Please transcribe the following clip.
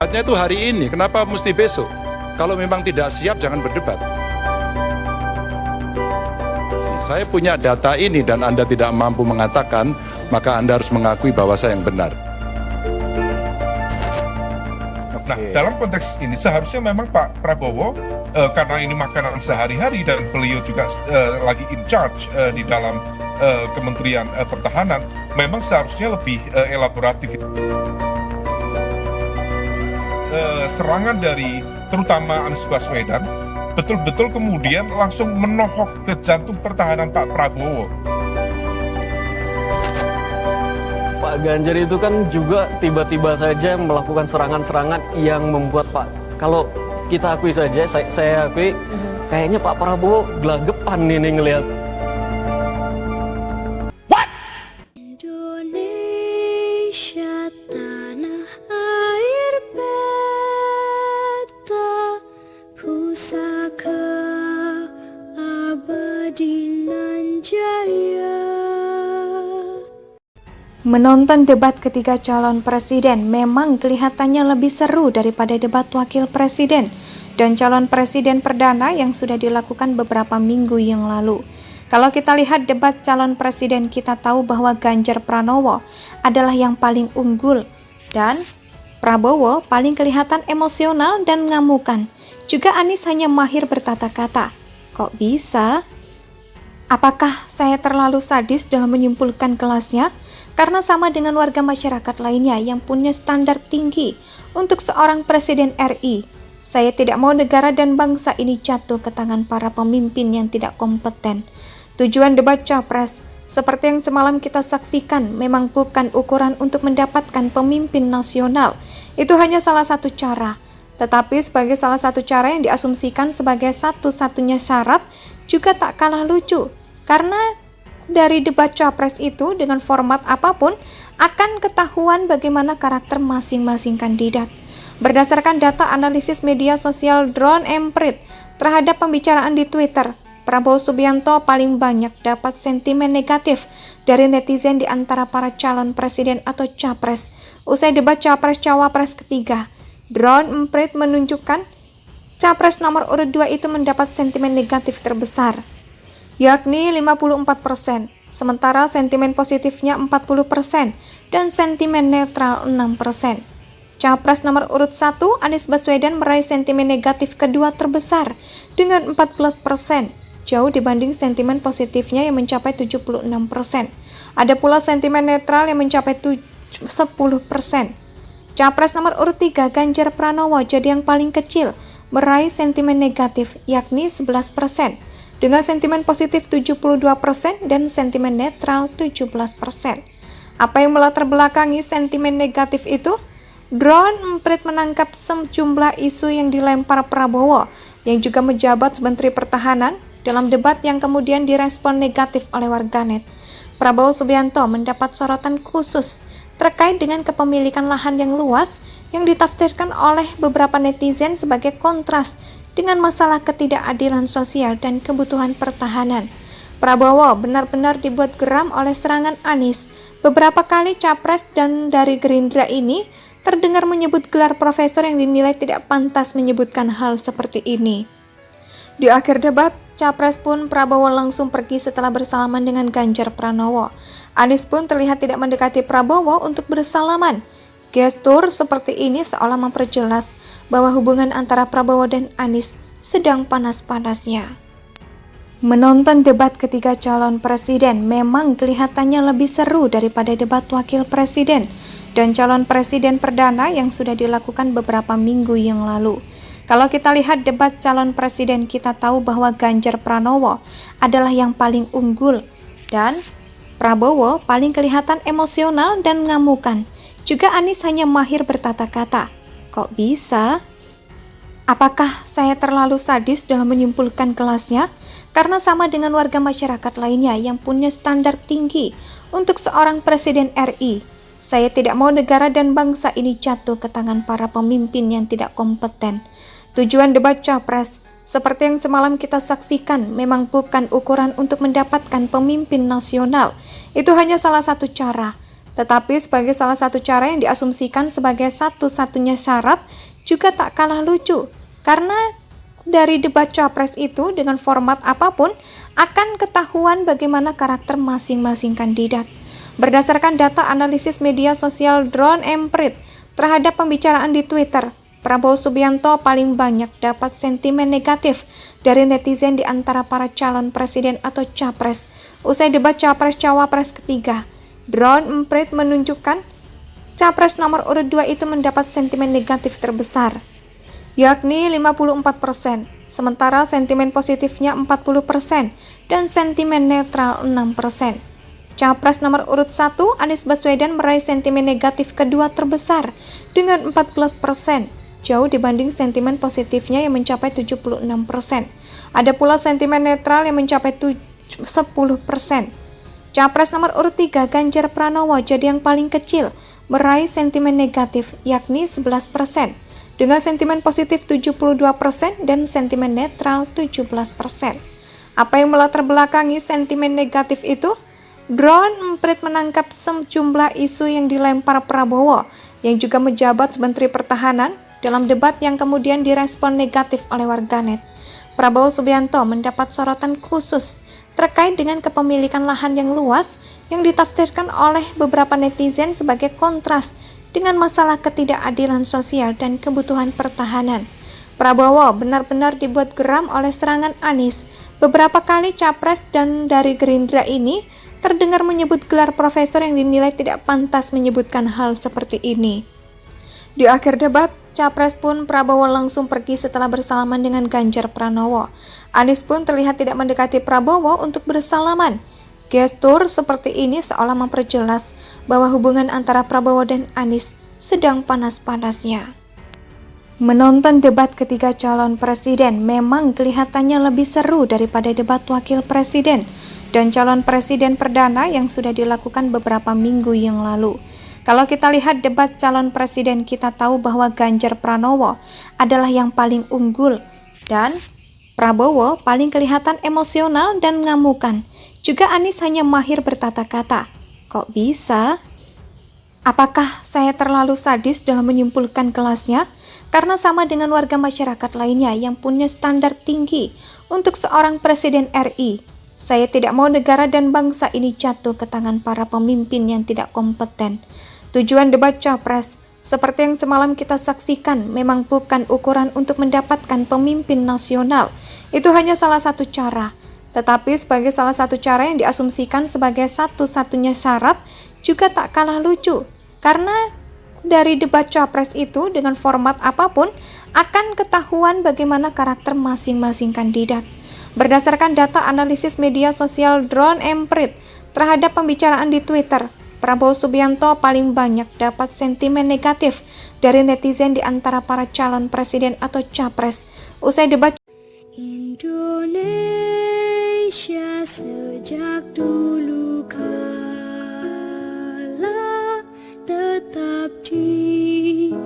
Debatnya itu hari ini, kenapa mesti besok? Kalau memang tidak siap, jangan berdebat. Saya punya data ini dan Anda tidak mampu mengatakan, maka Anda harus mengakui bahwa saya yang benar. Nah, dalam konteks ini seharusnya memang Pak Prabowo, karena ini makanan sehari-hari dan beliau juga lagi in charge di dalam Kementerian Pertahanan, memang seharusnya lebih elaboratif. Serangan dari terutama Anies Baswedan betul-betul kemudian langsung menohok ke jantung pertahanan Pak Prabowo. Pak Ganjar itu kan juga tiba-tiba saja melakukan serangan-serangan yang membuat kalau kita akui saja, saya akui kayaknya Pak Prabowo gelagapan ini ngelihat. Indonesia tanah air beta, pusaka abadi nan jaya. Menonton debat ketiga calon presiden memang kelihatannya lebih seru daripada debat wakil presiden dan calon presiden perdana yang sudah dilakukan beberapa minggu yang lalu. Kalau kita lihat debat calon presiden, kita tahu bahwa Ganjar Pranowo adalah yang paling unggul dan Prabowo paling kelihatan emosional dan ngamukan. Juga Anies hanya mahir bertata kata. Kok bisa? Apakah saya terlalu sadis dalam menyimpulkan kelasnya? Karena sama dengan warga masyarakat lainnya yang punya standar tinggi untuk seorang presiden RI, saya tidak mau negara dan bangsa ini jatuh ke tangan para pemimpin yang tidak kompeten. Tujuan debat capres, seperti yang semalam kita saksikan, memang bukan ukuran untuk mendapatkan pemimpin nasional. Itu hanya salah satu cara. Tetapi sebagai salah satu cara yang diasumsikan sebagai satu-satunya syarat juga tak kalah lucu. Karena dari debat capres itu dengan format apapun akan ketahuan bagaimana karakter masing-masing kandidat. Berdasarkan data analisis media sosial Drone Emprit terhadap pembicaraan di Twitter, Prabowo Subianto paling banyak dapat sentimen negatif dari netizen di antara para calon presiden atau capres. Usai debat capres-cawapres ketiga, Drone Emprit menunjukkan capres nomor urut 2 itu mendapat sentimen negatif terbesar, yakni 54%, sementara sentimen positifnya 40% dan sentimen netral 6%. Capres nomor urut 1, Anies Baswedan meraih sentimen negatif kedua terbesar dengan 14%, jauh dibanding sentimen positifnya yang mencapai 76%. Ada pula sentimen netral yang mencapai 10%. Capres nomor urut 3, Ganjar Pranowo jadi yang paling kecil, meraih sentimen negatif yakni 11%. Dengan sentimen positif 72% dan sentimen netral 17%. Apa yang melatar belakangi sentimen negatif itu? Drone Emprit menangkap sejumlah isu yang dilempar Prabowo, yang juga menjabat Menteri Pertahanan, dalam debat yang kemudian direspon negatif oleh warganet. Prabowo Subianto mendapat sorotan khusus terkait dengan kepemilikan lahan yang luas yang ditafsirkan oleh beberapa netizen sebagai kontras dengan masalah ketidakadilan sosial dan kebutuhan pertahanan. Prabowo benar-benar dibuat geram oleh serangan Anies. Beberapa kali capres dan dari Gerindra ini terdengar menyebut gelar profesor yang dinilai tidak pantas menyebutkan hal seperti ini. Di akhir debat, capres pun Prabowo langsung pergi setelah bersalaman dengan Ganjar Pranowo. Anies pun terlihat tidak mendekati Prabowo untuk bersalaman. Gestur seperti ini seolah memperjelas bahwa hubungan antara Prabowo dan Anies sedang panas-panasnya. Menonton debat ketiga calon presiden memang kelihatannya lebih seru daripada debat wakil presiden dan calon presiden perdana yang sudah dilakukan beberapa minggu yang lalu. Kalau kita lihat debat calon presiden, kita tahu bahwa Ganjar Pranowo adalah yang paling unggul dan Prabowo paling kelihatan emosional dan ngamukan. Juga Anies hanya mahir bertata kata. Kok bisa? Apakah saya terlalu sadis dalam menyimpulkan kelasnya? Karena sama dengan warga masyarakat lainnya yang punya standar tinggi untuk seorang presiden RI, saya tidak mau negara dan bangsa ini jatuh ke tangan para pemimpin yang tidak kompeten. Tujuan debat capres, seperti yang semalam kita saksikan, memang bukan ukuran untuk mendapatkan pemimpin nasional. Itu hanya salah satu cara. Tetapi sebagai salah satu cara yang diasumsikan sebagai satu-satunya syarat juga tak kalah lucu. Karena dari debat capres itu dengan format apapun akan ketahuan bagaimana karakter masing-masing kandidat. Berdasarkan data analisis media sosial Drone Emprit terhadap pembicaraan di Twitter, Prabowo Subianto paling banyak dapat sentimen negatif dari netizen di antara para calon presiden atau capres. Usai debat capres-cawapres ketiga, Drone Emprit menunjukkan capres nomor urut 2 itu mendapat sentimen negatif terbesar, yakni 54%, sementara sentimen positifnya 40% dan sentimen netral 6%. Capres nomor urut 1, Anies Baswedan meraih sentimen negatif kedua terbesar dengan 14%, jauh dibanding sentimen positifnya yang mencapai 76%. Ada pula sentimen netral yang mencapai 10%. Capres nomor urut 3, Ganjar Pranowo, jadi yang paling kecil, meraih sentimen negatif yakni 11%, dengan sentimen positif 72% dan sentimen netral 17%. Apa yang melatar belakangi sentimen negatif itu? Drone Emprit menangkap sejumlah isu yang dilempar Prabowo, yang juga menjabat Menteri Pertahanan, dalam debat yang kemudian direspon negatif oleh warganet. Prabowo Subianto mendapat sorotan khusus terkait dengan kepemilikan lahan yang luas yang ditafsirkan oleh beberapa netizen sebagai kontras dengan masalah ketidakadilan sosial dan kebutuhan pertahanan. Prabowo benar-benar dibuat geram oleh serangan Anies. Beberapa kali capres dan dari Gerindra ini terdengar menyebut gelar profesor yang dinilai tidak pantas menyebutkan hal seperti ini. Di akhir debat, capres pun Prabowo langsung pergi setelah bersalaman dengan Ganjar Pranowo. Anies pun terlihat tidak mendekati Prabowo untuk bersalaman. Gestur seperti ini seolah memperjelas bahwa hubungan antara Prabowo dan Anies sedang panas-panasnya. Menonton debat ketiga calon presiden memang kelihatannya lebih seru daripada debat wakil presiden dan calon presiden perdana yang sudah dilakukan beberapa minggu yang lalu. Kalau kita lihat debat calon presiden, kita tahu bahwa Ganjar Pranowo adalah yang paling unggul dan Prabowo paling kelihatan emosional dan mengamukan. Juga Anies hanya mahir bertata kata. Kok bisa? Apakah saya terlalu sadis dalam menyimpulkan kelasnya? Karena sama dengan warga masyarakat lainnya yang punya standar tinggi untuk seorang presiden RI. Saya tidak mau negara dan bangsa ini jatuh ke tangan para pemimpin yang tidak kompeten. Tujuan debat capres, seperti yang semalam kita saksikan, memang bukan ukuran untuk mendapatkan pemimpin nasional. Itu hanya salah satu cara. Tetapi sebagai salah satu cara yang diasumsikan sebagai satu-satunya syarat, juga tak kalah lucu. Karena dari debat capres itu dengan format apapun, akan ketahuan bagaimana karakter masing-masing kandidat. Berdasarkan data analisis media sosial Drone Emprit terhadap pembicaraan di Twitter, Prabowo Subianto paling banyak dapat sentimen negatif dari netizen di antara para calon presiden atau capres. Usai debat Indonesia sejak dulu kala tetap dipuja-puja